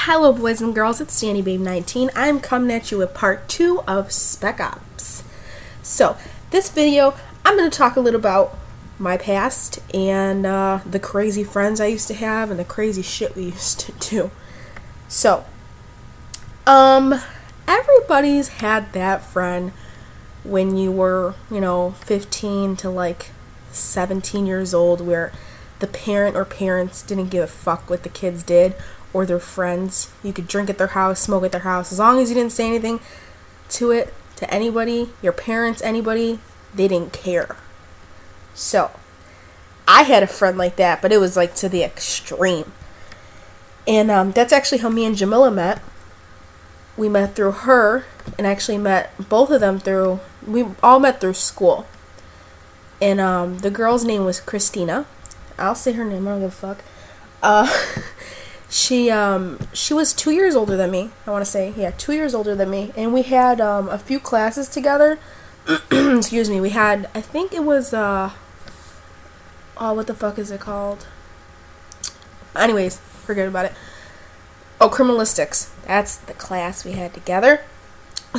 Hello boys and girls, it's Dannybabe19. I'm coming at you with part 2 of Spec Ops. So, this video, I'm going to talk a little about my past and the crazy friends I used to have and the crazy shit we used to do. So, everybody's had that friend when you were, 15 to like 17 years old where the parent or parents didn't give a fuck what the kids did or their friends. You could drink at their house, smoke at their house. As long as you didn't say anything to anybody, your parents, anybody, they didn't care. So, I had a friend like that, but it was like to the extreme. And that's actually how me and Jamila met. We met through her, and actually met both of them we all met through school. And the girl's name was Christina. I'll say her name, I don't give a fuck. She was 2 years older than me, I want to say. Yeah, 2 years older than me. And we had a few classes together. Excuse me. We had, I think it was, what the fuck is it called? Anyways, forget about it. Oh, criminalistics. That's the class we had together.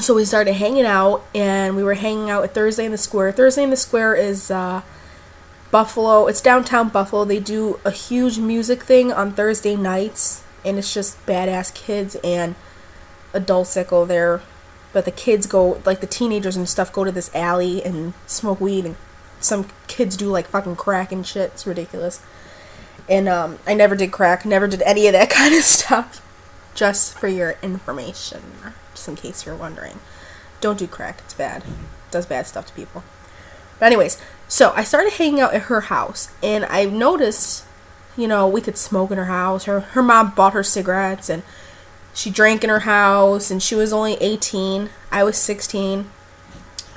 So we started hanging out, and we were hanging out at Thursday in the Square. Thursday in the Square is, Buffalo. It's downtown Buffalo. They do a huge music thing on Thursday nights, and it's just badass kids and adults that go there. But the kids go, like the teenagers and stuff, go to this alley and smoke weed, and some kids do like fucking crack and shit. It's ridiculous. And I never did crack, never did any of that kind of stuff. Just for your information, just in case you're wondering. Don't do crack. It's bad. It does bad stuff to people. But anyways, so I started hanging out at her house, and I noticed, we could smoke in her house. Her mom bought her cigarettes, and she drank in her house, and she was only 18. I was 16.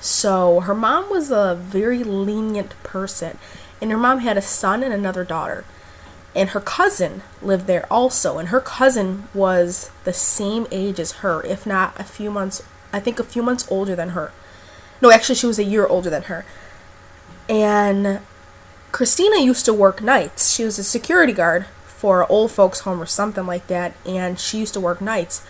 So her mom was a very lenient person, and her mom had a son and another daughter. And her cousin lived there also, and her cousin was the same age as her, if not a few months older than her. No, actually, she was a year older than her. And Christina used to work nights. She was a security guard for an old folks home or something like that, and she used to work nights.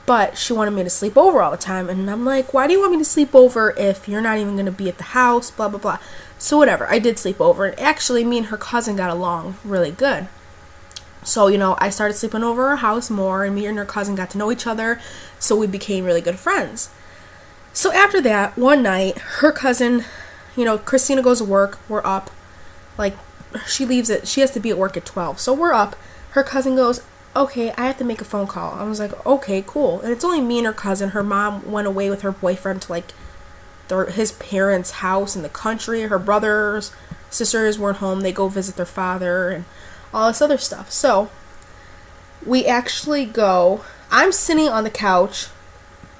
But she wanted me to sleep over all the time, and I'm like, why do you want me to sleep over if you're not even going to be at the house, blah, blah, blah. So whatever, I did sleep over, and actually me and her cousin got along really good. So, I started sleeping over at her house more, and me and her cousin got to know each other, so we became really good friends. So after that, one night, her cousin, Christina goes to work, we're up, she has to be at work at 12, so we're up, her cousin goes, okay, I have to make a phone call. I was like, okay, cool, and it's only me and her cousin. Her mom went away with her boyfriend to, his parents' house in the country. Her brothers, sisters weren't home, they go visit their father, and all this other stuff. So, we actually go, I'm sitting on the couch,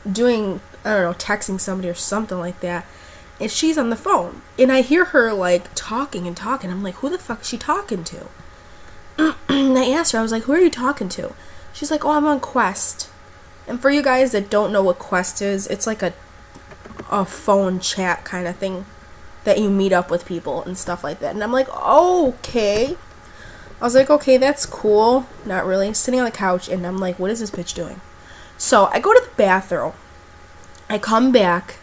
doing, texting somebody or something like that, and she's on the phone, and I hear her, talking, I'm like, who the fuck is she talking to? And I asked her, I was like, who are you talking to? She's like, oh, I'm on Quest. And for you guys that don't know what Quest is, it's like a phone chat kind of thing that you meet up with people and stuff like that. And I'm like, okay. I was like, okay, that's cool. Not really. Sitting on the couch, and I'm like, what is this bitch doing? So I go to the bathroom. I come back,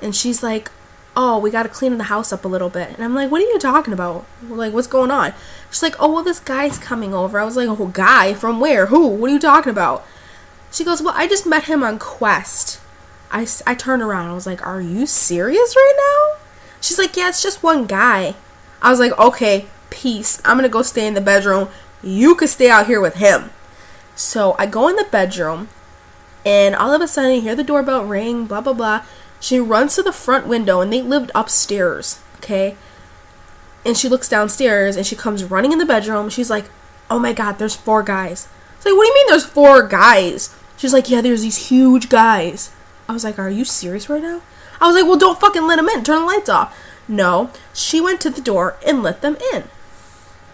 and she's like, oh, we got to clean the house up a little bit. And I'm like, what are you talking about? What's going on? She's like, oh, well, this guy's coming over. I was like, oh, guy? From where? Who? What are you talking about? She goes, well, I just met him on Quest. I turned around. I was like, are you serious right now? She's like, yeah, it's just one guy. I was like, okay, peace. I'm going to go stay in the bedroom. You could stay out here with him. So I go in the bedroom, and all of a sudden you hear the doorbell ring, blah, blah, blah. She runs to the front window, and they lived upstairs, okay? And she looks downstairs, and she comes running in the bedroom. She's like, oh my God, there's 4 guys. I was like, what do you mean there's 4 guys? She's like, yeah, there's these huge guys. I was like, are you serious right now? I was like, well, don't fucking let them in. Turn the lights off. No, she went to the door and let them in.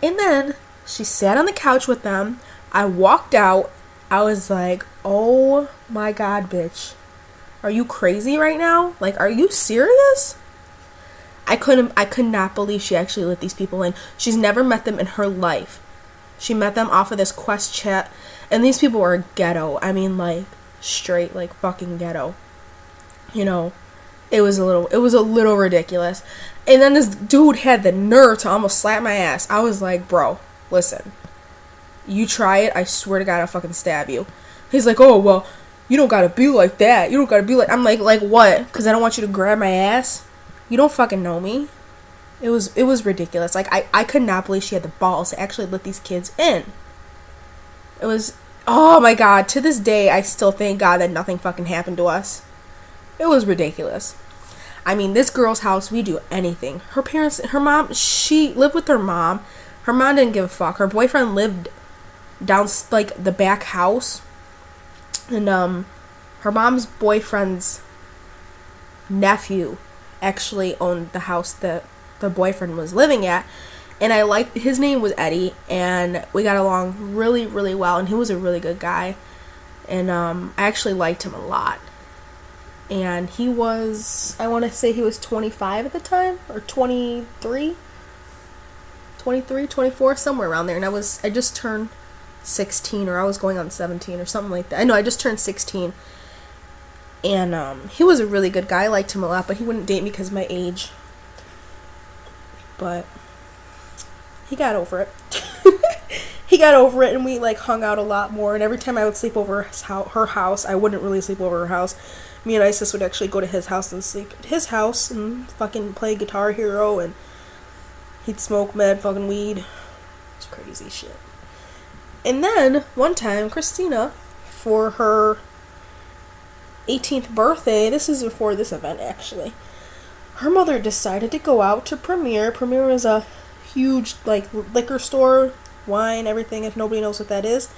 And then she sat on the couch with them. I walked out. I was like, oh my God, bitch. Are you crazy right now? Are you serious? I could not believe she actually let these people in. She's never met them in her life. She met them off of this Quest chat, and these people were ghetto. I mean, like, straight, like, fucking ghetto. You know, it was a little ridiculous. And then this dude had the nerve to almost slap my ass. I was like, bro, listen, you try it, I swear to God, I'll fucking stab you. He's like, oh, well, you don't gotta be like that. You don't gotta be like... I'm like what? Because I don't want you to grab my ass? You don't fucking know me. It was ridiculous. Like, I could not believe she had the balls to actually let these kids in. It was... Oh, my God. To this day, I still thank God that nothing fucking happened to us. It was ridiculous. I mean, this girl's house, we do anything. Her parents... Her mom... She lived with her mom. Her mom didn't give a fuck. Her boyfriend lived down, like, the back house. And, her mom's boyfriend's nephew actually owned the house that the boyfriend was living at. And his name was Eddie, and we got along really, really well, and he was a really good guy. And, I actually liked him a lot. And he was, I want to say he was 25 at the time, or 23, 24, somewhere around there. And I just turned 16, or I was going on 17 or something like that. I know I just turned 16. And he was a really good guy. I liked him a lot, but he wouldn't date me because of my age. But he got over it. He got over it, and we like hung out a lot more. And every time I would sleep over her house, I wouldn't really sleep over her house. Me and Isis would actually go to his house and sleep at his house and fucking play Guitar Hero, and he'd smoke mad fucking weed. It's crazy shit. And then, one time, Christina, for her 18th birthday, this is before this event actually, her mother decided to go out to Premier. Premier is a huge, like, liquor store, wine, everything, if nobody knows what that is.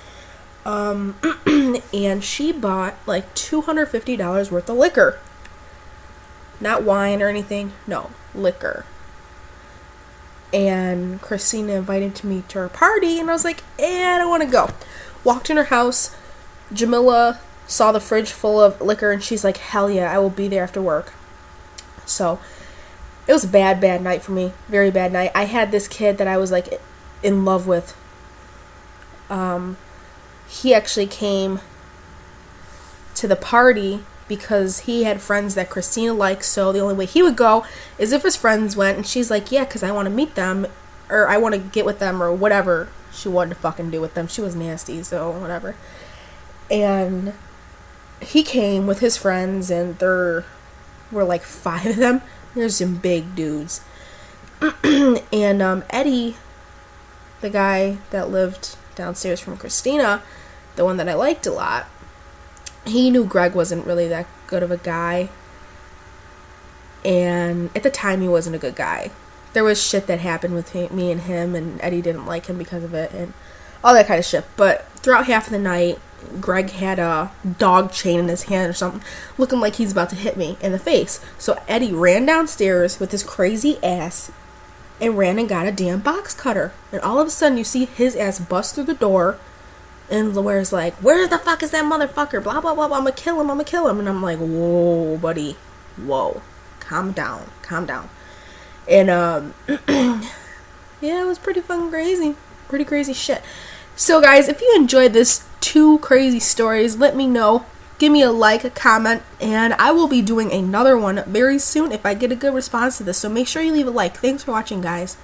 And she bought, like, $250 worth of liquor. Not wine or anything, no, liquor. And Christina invited me to her party, and I was like, I don't want to go. Walked in her house, Jamila saw the fridge full of liquor, and she's like, hell yeah, I will be there after work. So, it was a bad night for me. Very bad night. I had this kid that I was, like, in love with. He actually came to the party because he had friends that Christina liked, so the only way he would go is if his friends went, and she's like, yeah, because I want to meet them, or I want to get with them, or whatever she wanted to fucking do with them. She was nasty, so whatever. And he came with his friends, and there were like 5 of them. There's some big dudes. And Eddie, the guy that lived downstairs from Christina, the one that I liked a lot, he knew Greg wasn't really that good of a guy. And at the time, he wasn't a good guy. There was shit that happened with me and him, and Eddie didn't like him because of it, and all that kind of shit. But throughout half of the night, Greg had a dog chain in his hand or something, looking like he's about to hit me in the face. So Eddie ran downstairs with his crazy ass and ran and got a damn box cutter. And all of a sudden, you see his ass bust through the door, and Laura's like, where the fuck is that motherfucker? Blah, blah, blah, blah. I'm gonna kill him. And I'm like, whoa, buddy. Whoa. Calm down. And, yeah, it was pretty fucking crazy. Pretty crazy shit. So, guys, if you enjoyed this 2 crazy stories, let me know. Give me a like, a comment, and I will be doing another one very soon if I get a good response to this. So make sure you leave a like. Thanks for watching, guys.